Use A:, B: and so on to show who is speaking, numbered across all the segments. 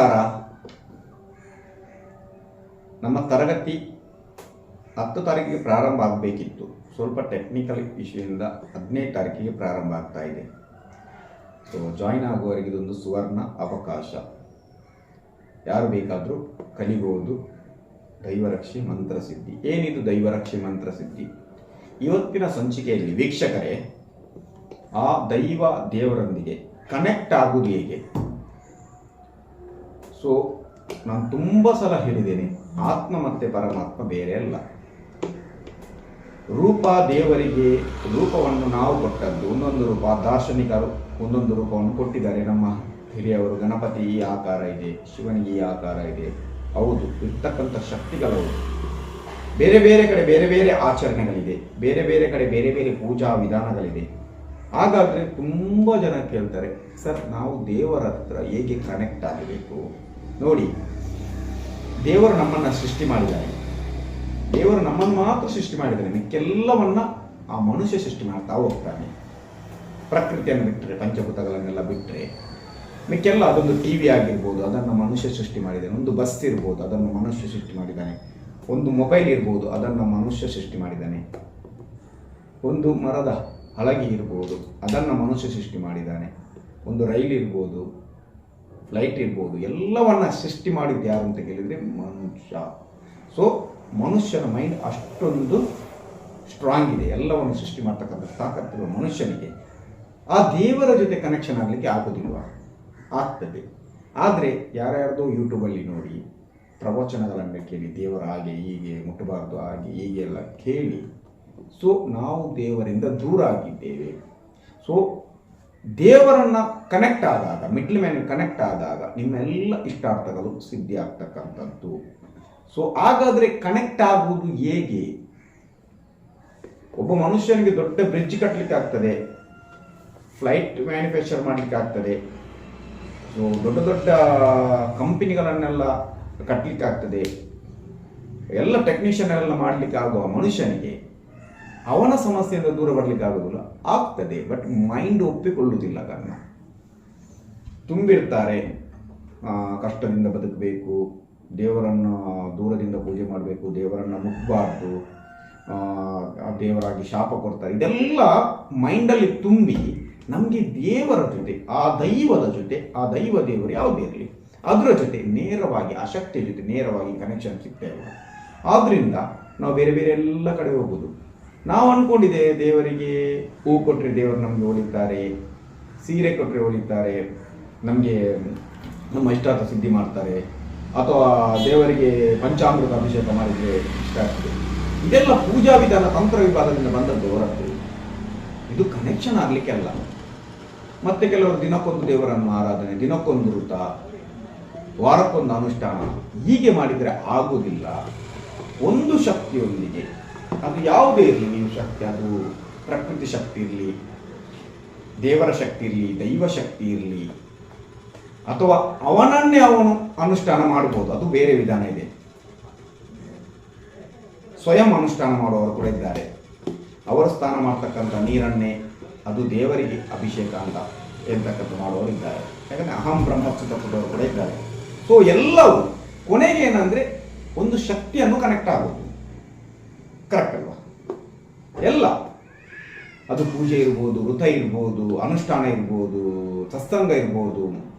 A: ನಮಸ್ಕಾರ. ನಮ್ಮ ತರಗತಿ 10 ತಾರೀಕಿಗೆ ಪ್ರಾರಂಭ ಆಗಬೇಕಿತ್ತು. ಸ್ವಲ್ಪ ಟೆಕ್ನಿಕಲ್ ಇಶ್ಯೂಯಿಂದ 15 ತಾರೀಕಿಗೆ ಪ್ರಾರಂಭ ಆಗ್ತಾ ಇದೆ. ಸೊ ಜಾಯಿನ್ ಆಗುವವರಿಗೆ ಇದೊಂದು ಸುವರ್ಣ ಅವಕಾಶ. ಯಾರು ಬೇಕಾದರೂ ಕಲಿಬಹುದು. ದೈವರಕ್ಷೆ ಮಂತ್ರಸಿದ್ಧಿ. ಏನಿದು ದೈವರಕ್ಷೆ ಮಂತ್ರಸಿದ್ಧಿ? ಇವತ್ತಿನ ಸಂಚಿಕೆಯಲ್ಲಿ ವೀಕ್ಷಕರೇ, ಆ ದೇವರೊಂದಿಗೆ ಕನೆಕ್ಟ್ ಆಗುವುದು ಹೇಗೆ? ಸೊ ನಾನು ತುಂಬ ಸಲ ಹೇಳಿದ್ದೇನೆ, ಆತ್ಮ ಮತ್ತು ಪರಮಾತ್ಮ ಬೇರೆ ಅಲ್ಲ. ರೂಪ ದೇವರಿಗೆ ರೂಪವನ್ನು ನಾವು ಕೊಟ್ಟದ್ದು, ಒಂದೊಂದು ರೂಪ ದಾರ್ಶನಿಕರು ಒಂದೊಂದು ರೂಪವನ್ನು ಕೊಟ್ಟಿದ್ದಾರೆ. ನಮ್ಮ ಹಿರಿಯವರು ಗಣಪತಿ ಈ ಆಕಾರ ಇದೆ, ಶಿವನಿಗೆ ಈ ಆಕಾರ ಇದೆ. ಹೌದು, ಇರ್ತಕ್ಕಂಥ ಶಕ್ತಿಗಳು ಬೇರೆ ಬೇರೆ ಕಡೆ ಬೇರೆ ಬೇರೆ ಆಚರಣೆಗಳಿದೆ, ಬೇರೆ ಬೇರೆ ಕಡೆ ಬೇರೆ ಬೇರೆ ಪೂಜಾ ವಿಧಾನಗಳಿದೆ. ಹಾಗಾದರೆ ತುಂಬ ಜನ ಕೇಳ್ತಾರೆ, ಸರ್ ನಾವು ದೇವರ ಹತ್ರ ಹೇಗೆ ಕನೆಕ್ಟ್ ಆಗಬೇಕು? ನೋಡಿ, ದೇವರು ನಮ್ಮನ್ನು ಸೃಷ್ಟಿ ಮಾಡಿದ್ದಾನೆ. ದೇವರು ನಮ್ಮನ್ನು ಮಾತ್ರ ಸೃಷ್ಟಿ ಮಾಡಿದ್ದಾನೆ, ಮಿಕ್ಕೆಲ್ಲವನ್ನ ಆ ಮನುಷ್ಯ ಸೃಷ್ಟಿ ಮಾಡ್ತಾ ಹೋಗ್ತಾನೆ. ಪ್ರಕೃತಿಯನ್ನು ಬಿಟ್ಟರೆ, ಪಂಚಭೂತಗಳನ್ನೆಲ್ಲ ಬಿಟ್ಟರೆ ಮಿಕ್ಕೆಲ್ಲ, ಅದೊಂದು ಟಿ ವಿ ಆಗಿರ್ಬೋದು, ಅದನ್ನು ಮನುಷ್ಯ ಸೃಷ್ಟಿ ಮಾಡಿದ್ದಾನೆ. ಒಂದು ಬಸ್ ಇರ್ಬೋದು, ಅದನ್ನು ಮನುಷ್ಯ ಸೃಷ್ಟಿ ಮಾಡಿದ್ದಾನೆ. ಒಂದು ಮೊಬೈಲ್ ಇರ್ಬೋದು, ಅದನ್ನು ಮನುಷ್ಯ ಸೃಷ್ಟಿ ಮಾಡಿದ್ದಾನೆ. ಒಂದು ಮರದ ಹಲಗೆ ಇರ್ಬೋದು, ಅದನ್ನು ಮನುಷ್ಯ ಸೃಷ್ಟಿ ಮಾಡಿದ್ದಾನೆ. ಒಂದು ರೈಲ್ ಇರ್ಬೋದು, ಫ್ಲೈಟ್ ಇರ್ಬೋದು, ಎಲ್ಲವನ್ನ ಸೃಷ್ಟಿ ಮಾಡಿದ್ದು ಯಾರು ಅಂತ ಕೇಳಿದರೆ ಮನುಷ್ಯ. ಸೊ ಮನುಷ್ಯನ ಮೈಂಡ್ ಅಷ್ಟೊಂದು ಸ್ಟ್ರಾಂಗ್ ಇದೆ. ಎಲ್ಲವನ್ನು ಸೃಷ್ಟಿ ಮಾಡ್ತಕ್ಕಂಥ ತಾಕತ್ತಿರುವ ಮನುಷ್ಯನಿಗೆ ಆ ದೇವರ ಜೊತೆ ಕನೆಕ್ಷನ್ ಆಗಲಿಕ್ಕೆ ಆಗೋದಿಲ್ವ? ಆಗ್ತದೆ. ಆದರೆ ಯಾರ್ಯಾರ್ದೋ ಯೂಟ್ಯೂಬಲ್ಲಿ ನೋಡಿ, ಪ್ರವಚನಗಳನ್ನು ಕೇಳಿ, ದೇವರ ಹಾಗೆ ಹೀಗೆ ಮುಟ್ಟಬಾರ್ದು, ಹಾಗೆ ಹೀಗೆ ಎಲ್ಲ ಕೇಳಿ, ಸೊ ನಾವು ದೇವರಿಂದ ದೂರ ಆಗಿದ್ದೇವೆ. ಸೊ ದೇವರನ್ನು ಕನೆಕ್ಟ್ ಆದಾಗ, ಮಿಡ್ಲ್ ಮ್ಯಾನ್ ಕನೆಕ್ಟ್ ಆದಾಗ ನಿಮ್ಮೆಲ್ಲ ಇಷ್ಟಾರ್ಥಗಳು ಸಿದ್ಧಿ ಆಗ್ತಕ್ಕಂಥದ್ದು. ಸೊ ಹಾಗಾದರೆ ಕನೆಕ್ಟ್ ಆಗುವುದು ಹೇಗೆ? ಒಬ್ಬ ಮನುಷ್ಯನಿಗೆ ದೊಡ್ಡ ಬ್ರಿಡ್ಜ್ ಕಟ್ಟಲಿಕ್ಕೆ ಆಗ್ತದೆ, ಫ್ಲೈಟ್ ಮ್ಯಾನುಫ್ಯಾಕ್ಚರ್ ಮಾಡಲಿಕ್ಕೆ ಆಗ್ತದೆ, ಸೊ ದೊಡ್ಡ ದೊಡ್ಡ ಕಂಪನಿಗಳನ್ನೆಲ್ಲ ಕಟ್ಟಲಿಕ್ಕೆ ಆಗ್ತದೆ, ಎಲ್ಲ ಟೆಕ್ನಿಷಿಯನ್ ಎಲ್ಲ ಮಾಡಲಿಕ್ಕೆ ಆಗುವ ಮನುಷ್ಯನಿಗೆ ಅವನ ಸಮಸ್ಯೆಯಿಂದ ದೂರ ಬರಲಿಕ್ಕೆ ಆಗೋದಿಲ್ಲ. ಆಗ್ತದೆ, ಬಟ್ ಮೈಂಡ್ ಒಪ್ಪಿಕೊಳ್ಳುವುದಿಲ್ಲ. ಕಾರಣ ತುಂಬಿರ್ತಾರೆ, ಕಷ್ಟದಿಂದ ಬದುಕಬೇಕು, ದೇವರನ್ನು ದೂರದಿಂದ ಪೂಜೆ ಮಾಡಬೇಕು, ದೇವರನ್ನು ಮುಟ್ಟಬಾರ್ದು, ದೇವರಾಗಿ ಶಾಪ ಕೊಡ್ತಾರೆ. ಇದೆಲ್ಲ ಮೈಂಡಲ್ಲಿ ತುಂಬಿ ನಮಗೆ ದೇವರ ಜೊತೆ, ಆ ದೈವದ ಜೊತೆ, ಆ ದೈವ ದೇವರು ಯಾವುದೇ ಇರಲಿ ಅದರ ಜೊತೆ ನೇರವಾಗಿ, ಆ ಶಕ್ತಿಯ ಜೊತೆ ನೇರವಾಗಿ ಕನೆಕ್ಷನ್ ಸಿಗ್ತಾ ಇಲ್ಲ. ಆದ್ದರಿಂದ ನಾವು ಬೇರೆ ಬೇರೆ ಎಲ್ಲ ಕಡೆ ಹೋಗೋದು. ನಾವು ಅಂದ್ಕೊಂಡಿದ್ದೆ, ದೇವರಿಗೆ ಹೂ ಕೊಟ್ಟರೆ ದೇವರು ನಮಗೆ ಒಲಿತಾರೆ, ಸೀರೆ ಕೊಟ್ಟರೆ ಒಲಿತಾರೆ, ನಮಗೆ ನಮ್ಮ ಇಷ್ಟಾರ್ಥ ಸಿದ್ಧಿ ಮಾಡ್ತಾರೆ, ಅಥವಾ ದೇವರಿಗೆ ಪಂಚಾಮೃತ ಅಭಿಷೇಕ ಮಾಡಿದರೆ ಇಷ್ಟ ಆಗ್ತದೆ. ಇದೆಲ್ಲ ಪೂಜಾ ವಿಧಾನ, ತಂತ್ರ ವಿಭಾಗದಿಂದ ಬಂದದ್ದು ಹೊರತು ಇದು ಕನೆಕ್ಷನ್ ಆಗಲಿಕ್ಕೆ ಅಲ್ಲ. ಮತ್ತೆ ಕೆಲವರು ದಿನಕ್ಕೊಂದು ದೇವರನ್ನು ಆರಾಧನೆ, ದಿನಕ್ಕೊಂದು ವೃತ, ವಾರಕ್ಕೊಂದು ಅನುಷ್ಠಾನ, ಹೀಗೆ ಮಾಡಿದರೆ ಆಗುವುದಿಲ್ಲ. ಒಂದು ಶಕ್ತಿಯೊಂದಿಗೆ, ಅದು ಯಾವುದೇ ಇರಲಿ, ನೀವು ಶಕ್ತಿ, ಅದು ಪ್ರಕೃತಿ ಶಕ್ತಿ ಇರಲಿ, ದೇವರ ಶಕ್ತಿ ಇರಲಿ, ದೈವ ಶಕ್ತಿ ಇರಲಿ, ಅಥವಾ ಅವನನ್ನೇ ಅವನು ಅನುಷ್ಠಾನ ಮಾಡಬಹುದು. ಅದು ಬೇರೆ ವಿಧಾನ ಇದೆ. ಸ್ವಯಂ ಅನುಷ್ಠಾನ ಮಾಡುವವರು ಕೂಡ ಇದ್ದಾರೆ. ಅವರು ಸ್ನಾನ ಮಾಡ್ತಕ್ಕಂಥ ನೀರನ್ನೇ ಅದು ದೇವರಿಗೆ ಅಭಿಷೇಕ ಅಂತ ಹೇಳ್ತಕ್ಕಂಥ ಮಾಡುವವರು ಇದ್ದಾರೆ. ಯಾಕಂದರೆ ಅಹಂ ಬ್ರಹ್ಮಸ್ತು ತಪ್ಪದವರು ಕೂಡ ಇದ್ದಾರೆ. ಸೊ ಎಲ್ಲವೂ ಕೊನೆಗೆ ಏನಂದರೆ ಒಂದು ಶಕ್ತಿಯನ್ನು ಕನೆಕ್ಟ್ ಆಗೋದು. ಕರೆಕ್ಟ್ ಅಲ್ವಾ? ಎಲ್ಲ, ಅದು ಪೂಜೆ ಇರ್ಬೋದು, ವೃತ ಇರ್ಬೋದು, ಅನುಷ್ಠಾನ ಇರ್ಬೋದು, ಸತ್ಸಂಗ ಇರ್ಬೋದು,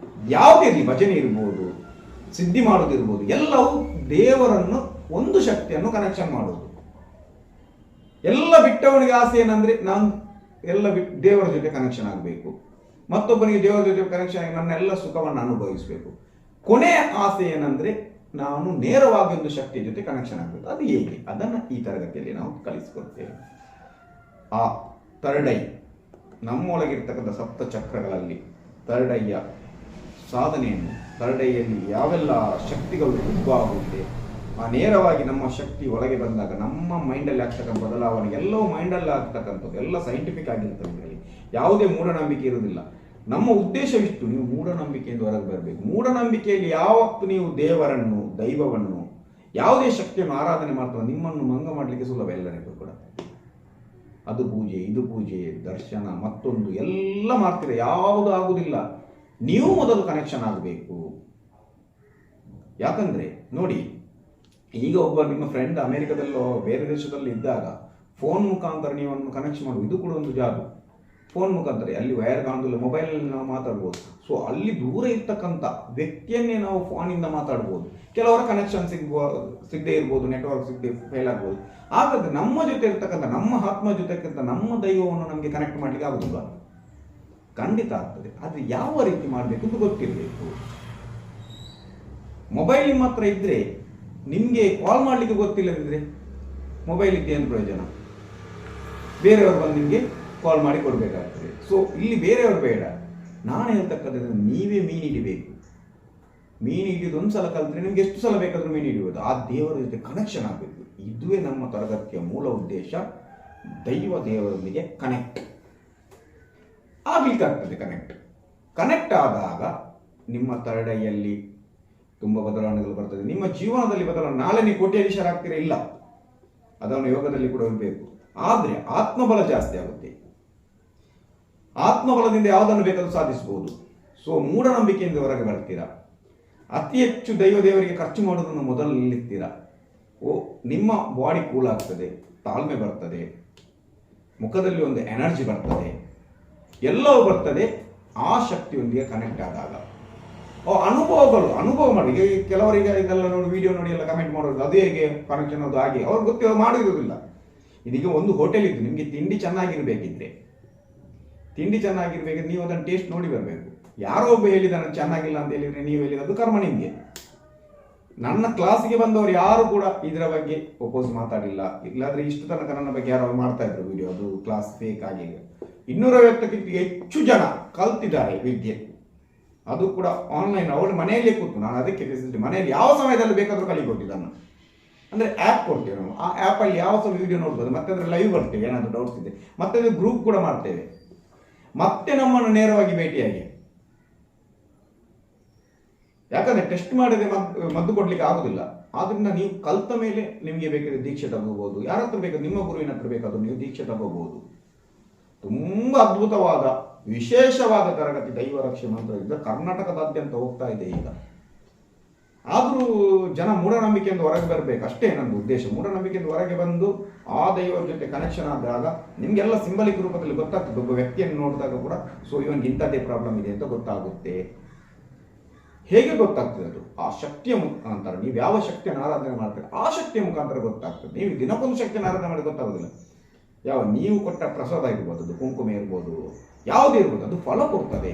A: ಯಾವುದೇ ಇರಲಿ, ಭಜನೆ ಇರ್ಬೋದು, ಸಿದ್ಧಿ ಮಾಡೋದಿರ್ಬೋದು, ಎಲ್ಲವೂ ದೇವರನ್ನು, ಒಂದು ಶಕ್ತಿಯನ್ನು ಕನೆಕ್ಷನ್ ಮಾಡೋದು. ಎಲ್ಲ ಬಿಟ್ಟವನಿಗೆ ಆಸೆ ಏನಂದರೆ ನಾನು ಎಲ್ಲ ದೇವರ ಜೊತೆ ಕನೆಕ್ಷನ್ ಆಗಬೇಕು, ಮತ್ತೊಬ್ಬನಿಗೆ ದೇವರ ಜೊತೆ ಕನೆಕ್ಷನ್ ಆಗಿ ನನ್ನೆಲ್ಲ ಸುಖವನ್ನು ಅನುಭವಿಸಬೇಕು. ಕೊನೆಯ ಆಸೆ ಏನಂದರೆ ನಾನು ನೇರವಾಗಿ ಒಂದು ಶಕ್ತಿಯ ಜೊತೆ ಕನೆಕ್ಷನ್ ಆಗಬೇಕು. ಅದು ಹೇಗೆ? ಅದನ್ನು ಈ ತರಗತಿಯಲ್ಲಿ ನಾವು ಕಲಿಸಿಕೊಡ್ತೇವೆ. ಆ ಥರ್ಡ್ ಐ, ನಮ್ಮೊಳಗಿರ್ತಕ್ಕಂಥ ಸಪ್ತ ಚಕ್ರಗಳಲ್ಲಿ ಥರ್ಡ್ ಐಯ ಸಾಧನೆಯನ್ನು, ಥರ್ಡ್ ಐಯಲ್ಲಿ ಯಾವೆಲ್ಲ ಶಕ್ತಿಗಳು ಉದ್ಭವ, ಆ ನೇರವಾಗಿ ನಮ್ಮ ಶಕ್ತಿ ಒಳಗೆ ಬಂದಾಗ ನಮ್ಮ ಮೈಂಡಲ್ಲಿ ಆಗ್ತಕ್ಕಂಥ ಬದಲಾವಣೆ, ಎಲ್ಲವೂ ಮೈಂಡಲ್ಲಿ ಆಗ್ತಕ್ಕಂಥದ್ದು, ಎಲ್ಲ ಸೈಂಟಿಫಿಕ್ ಆಗಿರ್ತದೆ. ಇದರಲ್ಲಿ ಯಾವುದೇ ಮೂಢನಂಬಿಕೆ ಇರುವುದಿಲ್ಲ. ನಮ್ಮ ಉದ್ದೇಶವಿಷ್ಟು, ನೀವು ಮೂಢನಂಬಿಕೆಯಿಂದ ಹೊರಗೆ ಬರಬೇಕು. ಮೂಢನಂಬಿಕೆಯಲ್ಲಿ ಯಾವತ್ತು ನೀವು ದೇವರನ್ನು, ದೈವವನ್ನು, ಯಾವುದೇ ಶಕ್ತಿಯನ್ನು ಆರಾಧನೆ ಮಾಡ್ತಾರೆ, ನಿಮ್ಮನ್ನು ಮಂಗ ಮಾಡಲಿಕ್ಕೆ ಸುಲಭ ಎಲ್ಲರಿಗೂ ಕೂಡ. ಅದು ಪೂಜೆ, ಇದು ಪೂಜೆ, ದರ್ಶನ, ಮತ್ತೊಂದು ಎಲ್ಲ ಮಾಡ್ತೀರ, ಯಾವುದು ಆಗುವುದಿಲ್ಲ. ನೀವು ಮೊದಲು ಕನೆಕ್ಷನ್ ಆಗಬೇಕು. ಯಾಕಂದರೆ ನೋಡಿ, ಈಗ ಒಬ್ಬ ನಿಮ್ಮ ಫ್ರೆಂಡ್ ಅಮೆರಿಕದಲ್ಲೋ ಬೇರೆ ದೇಶದಲ್ಲಿ ಇದ್ದಾಗ ಫೋನ್ ಮುಖಾಂತರ ನೀವನ್ನು ಕನೆಕ್ಷನ್ ಮಾಡುವುದು, ಇದು ಕೂಡ ಒಂದು ಜಾದು. ಫೋನ್ ಮುಖಾಂತರ ಅಲ್ಲಿ ವೈರ್ ಕಾಣುದಿಲ್ಲ, ಮೊಬೈಲ್ನಲ್ಲಿ ನಾವು ಮಾತಾಡ್ಬೋದು. ಸೊ ಅಲ್ಲಿ ದೂರ ಇರ್ತಕ್ಕಂಥ ವ್ಯಕ್ತಿಯನ್ನೇ ನಾವು ಫೋನಿಂದ ಮಾತಾಡ್ಬೋದು. ಕೆಲವರ ಕನೆಕ್ಷನ್ ಸಿಗದೆ ಇರ್ಬೋದು, ನೆಟ್ವರ್ಕ್ ಸಿಗದೆ ಫೇಲ್ ಆಗ್ಬೋದು. ಹಾಗಾದ್ರೆ ನಮ್ಮ ಜೊತೆ ಇರ್ತಕ್ಕಂಥ, ನಮ್ಮ ಆತ್ಮ ಜೊತೆ ಇರ್ತಕ್ಕಂಥ ನಮ್ಮ ದೈವವನ್ನು ನಮಗೆ ಕನೆಕ್ಟ್ ಮಾಡಲಿಕ್ಕೆ ಆಗುದಿಲ್ಲ? ಖಂಡಿತ ಆಗ್ತದೆ. ಆದರೆ ಯಾವ ರೀತಿ ಮಾಡಬೇಕು ಅಂತ ಗೊತ್ತಿರಬೇಕು. ಮೊಬೈಲ್ ನಿಮ್ಮ ಹತ್ರ ಇದ್ರೆ, ನಿಮಗೆ ಕಾಲ್ ಮಾಡಲಿಕ್ಕೆ ಗೊತ್ತಿಲ್ಲದಿದ್ರೆ ಮೊಬೈಲ್ ಇದ್ದೇ ಏನು ಪ್ರಯೋಜನ? ಬೇರೆಯವರು ಬಂದು ನಿಮಗೆ ಕಾಲ್ ಮಾಡಿ ಕೊಡಬೇಕಾಗ್ತದೆ. ಸೊ ಇಲ್ಲಿ ಬೇರೆಯವರು ಬೇಡ, ನಾನು ಹೇಳ್ತಕ್ಕಂಥದ್ದು ನೀವೇ ಮೀನು ಹಿಡಿಬೇಕು. ಮೀನು ಹಿಡಿಯೋದು ಒಂದು ಸಲ ಕಲಿತ್ರೆ ನಿಮ್ಗೆ ಎಷ್ಟು ಸಲ ಬೇಕಾದರೂ ಮೀನು ಹಿಡಿಯೋದು. ಆ ದೇವರ ಜೊತೆ ಕನೆಕ್ಷನ್ ಆಗಬೇಕು. ಇದುವೇ ನಮ್ಮ ತರಗತಿಯ ಮೂಲ ಉದ್ದೇಶ. ದೇವರೊಂದಿಗೆ ಕನೆಕ್ಟ್ ಆಗ್ಲಿಕ್ಕಾಗ್ತದೆ. ಕನೆಕ್ಟ್ ಆದಾಗ ನಿಮ್ಮ ತರಡೆಯಲ್ಲಿ ತುಂಬ ಬದಲಾವಣೆಗಳು ಬರ್ತದೆ. ನಿಮ್ಮ ಜೀವನದಲ್ಲಿ ಬದಲಾವಣೆ. ನಾಳೆ ನೀವು ಕೋಟ್ಯಾಧೀಶರಾಗ್ತೀರಾ? ಇಲ್ಲ, ಅದನ್ನು ಯೋಗದಲ್ಲಿ ಕೂಡ ಇರಬೇಕು. ಆದರೆ ಆತ್ಮಬಲ ಜಾಸ್ತಿ ಆಗುತ್ತೆ. ಆತ್ಮಬಲದಿಂದ ಯಾವುದನ್ನು ಬೇಕಾದರೂ ಸಾಧಿಸಬಹುದು. ಸೊ ಮೂಢನಂಬಿಕೆಯಿಂದ ಹೊರಗೆ ಬರ್ತೀರಾ. ಅತಿ ಹೆಚ್ಚು ದೇವರಿಗೆ ಖರ್ಚು ಮಾಡೋದನ್ನು ಮೊದಲು ನಿಲ್ಲಿಸ್ತೀರಾ. ನಿಮ್ಮ ಬಾಡಿ ಕೂಲ್ ಆಗ್ತದೆ, ತಾಳ್ಮೆ ಬರ್ತದೆ, ಮುಖದಲ್ಲಿ ಒಂದು ಎನರ್ಜಿ ಬರ್ತದೆ, ಎಲ್ಲವೂ ಬರ್ತದೆ ಆ ಶಕ್ತಿಯೊಂದಿಗೆ ಕನೆಕ್ಟ್ ಆದಾಗ. ಅನುಭವ ಮಾಡಿ. ಈಗ ಕೆಲವರಿಗೆ ಇದೆಲ್ಲ ನೋಡಿ, ವಿಡಿಯೋ ನೋಡಿ ಎಲ್ಲ ಕಮೆಂಟ್ ಮಾಡೋದು, ಅದು ಹೇಗೆ ಕನೆಕ್ಷನ್, ಅದು ಹಾಗೆ ಅವ್ರಿಗೆ ಗೊತ್ತಿರೋ ಮಾಡಿರೋದಿಲ್ಲ. ಇದೀಗ ಒಂದು ಹೋಟೆಲ್ ಇದ್ದು ನಿಮಗೆ ತಿಂಡಿ ಚೆನ್ನಾಗಿರ್ಬೇಕಿದ್ರೆ ನೀವು ಅದನ್ನು ಟೇಸ್ಟ್ ನೋಡಿ ಬರಬೇಕು. ಯಾರೋ ಒಬ್ಬ ಹೇಳಿದಾನೆ ಚೆನ್ನಾಗಿಲ್ಲ ಅಂತ ಹೇಳಿದ್ರೆ ನೀವು ಹೇಳಿದ್ರೆ ಅದು ಕರ್ಮ ನಿಮಗೆ. ನನ್ನ ಕ್ಲಾಸಿಗೆ ಬಂದವರು ಯಾರು ಕೂಡ ಇದರ ಬಗ್ಗೆ ಒಪೋಸ್ ಮಾತಾಡಿಲ್ಲ. ಇಲ್ಲಾದ್ರೆ ಇಷ್ಟು ತನಕ ನನ್ನ ಬಗ್ಗೆ ಯಾರೋ ಮಾಡ್ತಾ ಇದ್ರು ವಿಡಿಯೋ, ಅದು ಕ್ಲಾಸ್ ಫೇಕ್ ಆಗಿ. 250ಕ್ಕಿಂತ ಹೆಚ್ಚು ಜನ ಕಲ್ತಿದ್ದಾರೆ ವಿದ್ಯೆ, ಅದು ಕೂಡ ಆನ್ಲೈನ್. ಅವಳು ಮನೆಯಲ್ಲೇ ಕೂತು, ನಾನು ಅದಕ್ಕೆ ಫೆಸಿಲಿಟಿ, ಮನೆಯಲ್ಲಿ ಯಾವ ಸಮಯದಲ್ಲಿ ಬೇಕಾದರೂ ಕಲಿಕೊಟ್ಟಿದ್ದನ್ನು. ಅಂದರೆ ಆ್ಯಪ್ ಕೊಡ್ತೇವೆ ನಾವು. ಆ ಆ್ಯಪಲ್ಲಿ ಯಾವ ಸಲ ವಿಡಿಯೋ ನೋಡ್ಬೋದು, ಮತ್ತೆ ಅದರ ಲೈವ್ ಬರ್ತೇವೆ ಏನಾದರೂ ಡೌಟ್ಸ್ ಇದೆ, ಮತ್ತೆ ಅದು ಗ್ರೂಪ್ ಕೂಡ ಮಾಡ್ತೇವೆ, ಮತ್ತೆ ನಮ್ಮನ್ನು ನೇರವಾಗಿ ಭೇಟಿಯಾಗಿ. ಯಾಕಂದರೆ ಟೆಸ್ಟ್ ಮಾಡದೆ ಮದ್ದು ಕೊಡ್ಲಿಕ್ಕೆ ಆಗುದಿಲ್ಲ. ಆದ್ರಿಂದ ನೀವು ಕಲ್ತ ಮೇಲೆ ನಿಮಗೆ ಬೇಕಾದ್ರೆ ದೀಕ್ಷೆ ತಗೋಬಹುದು. ಯಾರ ಹತ್ರ ಬೇಕಾದ್ರೆ, ನಿಮ್ಮ ಗುರುವಿನ ಹತ್ರ ಬೇಕಾದ್ರೂ ನೀವು ದೀಕ್ಷೆ ತಗೋಬಹುದು. ತುಂಬ ಅದ್ಭುತವಾದ ವಿಶೇಷವಾದ ತರಗತಿ ದೈವರಕ್ಷೆ ಮಂತ್ರ ಇದ್ದ ಕರ್ನಾಟಕದಾದ್ಯಂತ ಹೋಗ್ತಾ ಇದೆ ಈಗ. ಆದರೂ ಜನ ಮೂಢನಂಬಿಕೆಯಿಂದ ಹೊರಗೆ ಬರಬೇಕು, ಅಷ್ಟೇ ನನ್ನ ಉದ್ದೇಶ. ಮೂಢನಂಬಿಕೆಯಿಂದ ಹೊರಗೆ ಬಂದು ಆ ದೈವರ ಜೊತೆ ಕನೆಕ್ಷನ್ ಆದಾಗ ನಿಮಗೆಲ್ಲ ಸಿಂಬಲಿಕ್ ರೂಪದಲ್ಲಿ ಗೊತ್ತಾಗ್ತದೆ. ಒಬ್ಬ ವ್ಯಕ್ತಿಯನ್ನು ನೋಡಿದಾಗ ಕೂಡ ಸೊ ಇವನಿಗೆ ಇಂಥದ್ದೇ ಪ್ರಾಬ್ಲಮ್ ಇದೆ ಅಂತ ಗೊತ್ತಾಗುತ್ತೆ. ಹೇಗೆ ಗೊತ್ತಾಗ್ತದೆ? ಅದು ಆ ಶಕ್ತಿಯ ಮುಖಾಂತರ. ನೀವು ಯಾವ ಶಕ್ತಿಯನ್ನು ಆರಾಧನೆ ಮಾಡ್ತೀರಿ ಆ ಶಕ್ತಿಯ ಮುಖಾಂತರ ಗೊತ್ತಾಗ್ತದೆ. ನೀವು ದಿನಕ್ಕೊಂದು ಶಕ್ತಿಯನ್ನು ಆರಾಧನೆ ಮಾಡಿ ಗೊತ್ತಾಗೋದಿಲ್ಲ. ನೀವು ಕೊಟ್ಟ ಪ್ರಸಾದ ಇರ್ಬೋದು, ಅದು ಕುಂಕುಮ ಇರ್ಬೋದು, ಯಾವುದೇ ಇರ್ಬೋದು, ಅದು ಫಲ ಕೊಡ್ತದೆ,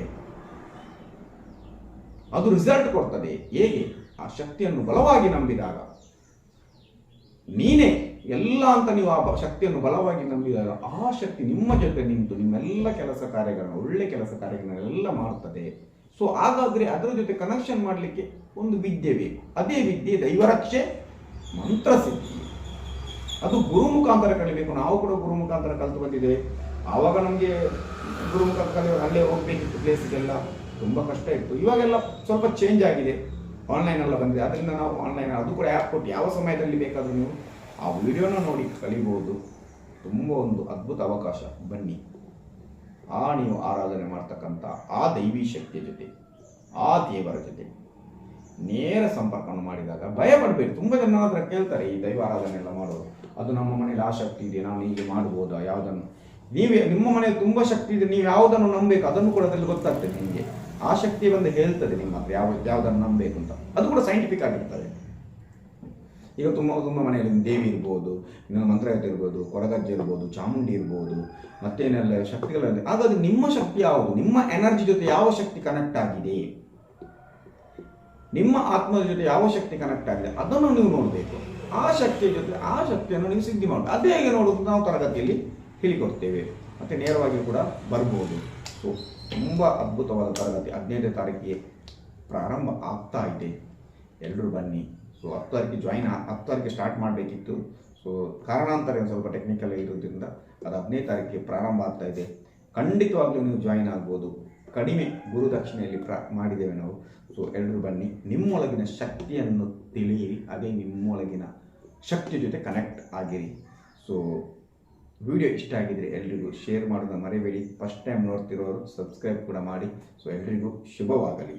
A: ಅದು ರಿಸಲ್ಟ್ ಕೊಡ್ತದೆ. ಹೇಗೆ? ಆ ಶಕ್ತಿಯನ್ನು ಬಲವಾಗಿ ನಂಬಿದಾಗ. ನೀನೇ ಎಲ್ಲ ಅಂತ ನೀವು ಆ ಶಕ್ತಿಯನ್ನು ಬಲವಾಗಿ ನಂಬಿದಾಗ ಆ ಶಕ್ತಿ ನಿಮ್ಮ ಜೊತೆ ನಿಂತು ನಿಮ್ಮೆಲ್ಲ ಕೆಲಸ ಕಾರ್ಯಗಳನ್ನು, ಒಳ್ಳೆ ಕೆಲಸ ಕಾರ್ಯಗಳನ್ನೆಲ್ಲ ಮಾಡುತ್ತದೆ. ಸೊ ಹಾಗಾದ್ರೆ ಅದರ ಜೊತೆ ಕನೆಕ್ಷನ್ ಮಾಡಲಿಕ್ಕೆ ಒಂದು ವಿದ್ಯೆ ಬೇಕು. ಅದೇ ವಿದ್ಯೆ ದೈವರಕ್ಷೆ ಮಂತ್ರಸಿದ್ಧಿ. ಅದು ಗುರು ಮುಖಾಂತರ ಕಲಿಬೇಕು. ನಾವು ಕೂಡ ಗುರು ಮುಖಾಂತರ ಕಲಿತು ಬಂದಿದ್ದೇವೆ. ಆವಾಗ ನಮಗೆ ಗುರು ಮುಖಾಂತರ ಕಲಿಯುವಾಗ ಅಲ್ಲೇ ಹೋಗ್ಬೇಕಿತ್ತು, ಪ್ಲೇಸಿಗೆಲ್ಲ ತುಂಬ ಕಷ್ಟ ಇತ್ತು. ಇವಾಗೆಲ್ಲ ಸ್ವಲ್ಪ ಚೇಂಜ್ ಆಗಿದೆ, ಆನ್ಲೈನ್ ಎಲ್ಲ ಬಂದಿದೆ. ಅದರಿಂದ ನಾವು ಆನ್ಲೈನ್, ಅದು ಕೂಡ ಆ್ಯಪ್ ಕೊಟ್ಟು ಯಾವ ಸಮಯದಲ್ಲಿ ಬೇಕಾದರೂ ನೀವು ಆ ವಿಡಿಯೋನ ನೋಡಿ ಕಲಿಬೋದು. ತುಂಬ ಒಂದು ಅದ್ಭುತ ಅವಕಾಶ. ಬನ್ನಿ, ನೀವು ಆರಾಧನೆ ಮಾಡ್ತಕ್ಕಂಥ ಆ ದೈವಿ ಶಕ್ತಿಯ ಜೊತೆ, ಆ ದೇವರ ಜೊತೆ ನೇರ ಸಂಪರ್ಕವನ್ನು ಮಾಡಿದಾಗ ಭಯ ಪಡಬೇಡಿ. ತುಂಬ ಜನ ನನ್ನ ಹತ್ರ ಕೇಳ್ತಾರೆ, ಈ ದೈವ ಆರಾಧನೆ ಎಲ್ಲ ಮಾಡೋದು, ಅದು ನಮ್ಮ ಮನೇಲಿ ಆ ಶಕ್ತಿ ಇದೆ, ನಾವು ಹೀಗೆ ಮಾಡ್ಬೋದಾ? ಯಾವುದನ್ನು ನಿಮ್ಮ ಮನೆಯಲ್ಲಿ ತುಂಬ ಶಕ್ತಿ ಇದೆ, ನೀವು ಯಾವುದನ್ನು ನಂಬಬೇಕು ಅದನ್ನು ಕೂಡ ಅದರಲ್ಲಿ ಗೊತ್ತಾಗ್ತದೆ ನಿಮಗೆ. ಆ ಶಕ್ತಿ ಬಂದು ಹೇಳ್ತದೆ ನಿಮ್ಮ ಹತ್ರ ಯಾವುದನ್ನು ನಂಬಬೇಕು ಅಂತ. ಅದು ಕೂಡ ಸೈಂಟಿಫಿಕ್ ಆಗಿರ್ತದೆ. ಈಗ ತುಂಬ ಮನೆಯಲ್ಲಿ ದೇವಿ ಇರ್ಬೋದು, ಇನ್ನೊಂದು ಮಂತ್ರಗತೆ ಇರ್ಬೋದು, ಕೊರಗಜ್ಜೆ ಇರ್ಬೋದು, ಚಾಮುಂಡಿ ಇರ್ಬೋದು, ಮತ್ತೇನೆಲ್ಲ ಶಕ್ತಿಗಳಲ್ಲಿ. ಹಾಗಾದ್ರೆ ನಿಮ್ಮ ಶಕ್ತಿ ಯಾವುದು? ನಿಮ್ಮ ಎನರ್ಜಿ ಜೊತೆ ಯಾವ ಶಕ್ತಿ ಕನೆಕ್ಟ್ ಆಗಿದೆ, ನಿಮ್ಮ ಆತ್ಮದ ಜೊತೆ ಯಾವ ಶಕ್ತಿ ಕನೆಕ್ಟ್ ಆಗಿದೆ, ಅದನ್ನು ನೀವು ನೋಡಬೇಕು. ಆ ಶಕ್ತಿಯ ಜೊತೆ ಆ ಶಕ್ತಿಯನ್ನು ನೀವು ಸಿದ್ಧಿ ಮಾಡಿ. ಅದೇ ಹೇಗೆ ನೋಡೋದು ನಾವು ತರಗತಿಯಲ್ಲಿ ಹೇಳಿಕೊಡ್ತೇವೆ, ಮತ್ತು ನೇರವಾಗಿ ಕೂಡ ಬರ್ಬೋದು. ಸೊ ತುಂಬ ಅದ್ಭುತವಾದ ತರಗತಿ 15ನೇ ತಾರೀಕಿಗೆ ಪ್ರಾರಂಭ ಆಗ್ತಾ ಇದೆ. ಎಲ್ಲರೂ ಬನ್ನಿ. ಸೊ 10 ತಾರೀಕಿಗೆ 10 ತಾರೀಕಿಗೆ ಸ್ಟಾರ್ಟ್ ಮಾಡಬೇಕಿತ್ತು. ಸೊ ಕಾರಣಾಂತರ ಸ್ವಲ್ಪ ಟೆಕ್ನಿಕಲ್ ಇರೋದ್ರಿಂದ ಅದು 15ನೇ ತಾರೀಕಿಗೆ ಪ್ರಾರಂಭ ಆಗ್ತಾ ಇದೆ. ಖಂಡಿತವಾಗ್ಲೂ ನೀವು ಜಾಯಿನ್ ಆಗ್ಬೋದು. ಕಡಿಮೆ ಗುರುದಕ್ಷಿಣೆಯಲ್ಲಿ ಮಾಡಿದ್ದೇವೆ ನಾವು. ಸೊ ಎಲ್ಲರೂ ಬನ್ನಿ, ನಿಮ್ಮೊಳಗಿನ ಶಕ್ತಿಯನ್ನು ತಿಳಿಯಿರಿ, ಅದೇ ನಿಮ್ಮೊಳಗಿನ ಶಕ್ತಿ ಜೊತೆ ಕನೆಕ್ಟ್ ಆಗಿರಿ. ಸೊ ವಿಡಿಯೋ ಇಷ್ಟ ಆಗಿದ್ರೆ ಎಲ್ರಿಗೂ ಶೇರ್ ಮಾಡೋದನ್ನು ಮರಿಬೇಡಿ. ಫಸ್ಟ್ ಟೈಮ್ ನೋಡ್ತಿರೋರು ಸಬ್ಸ್ಕ್ರೈಬ್ ಕೂಡ ಮಾಡಿ. ಸೊ ಎಲ್ರಿಗೂ ಶುಭವಾಗಲಿ.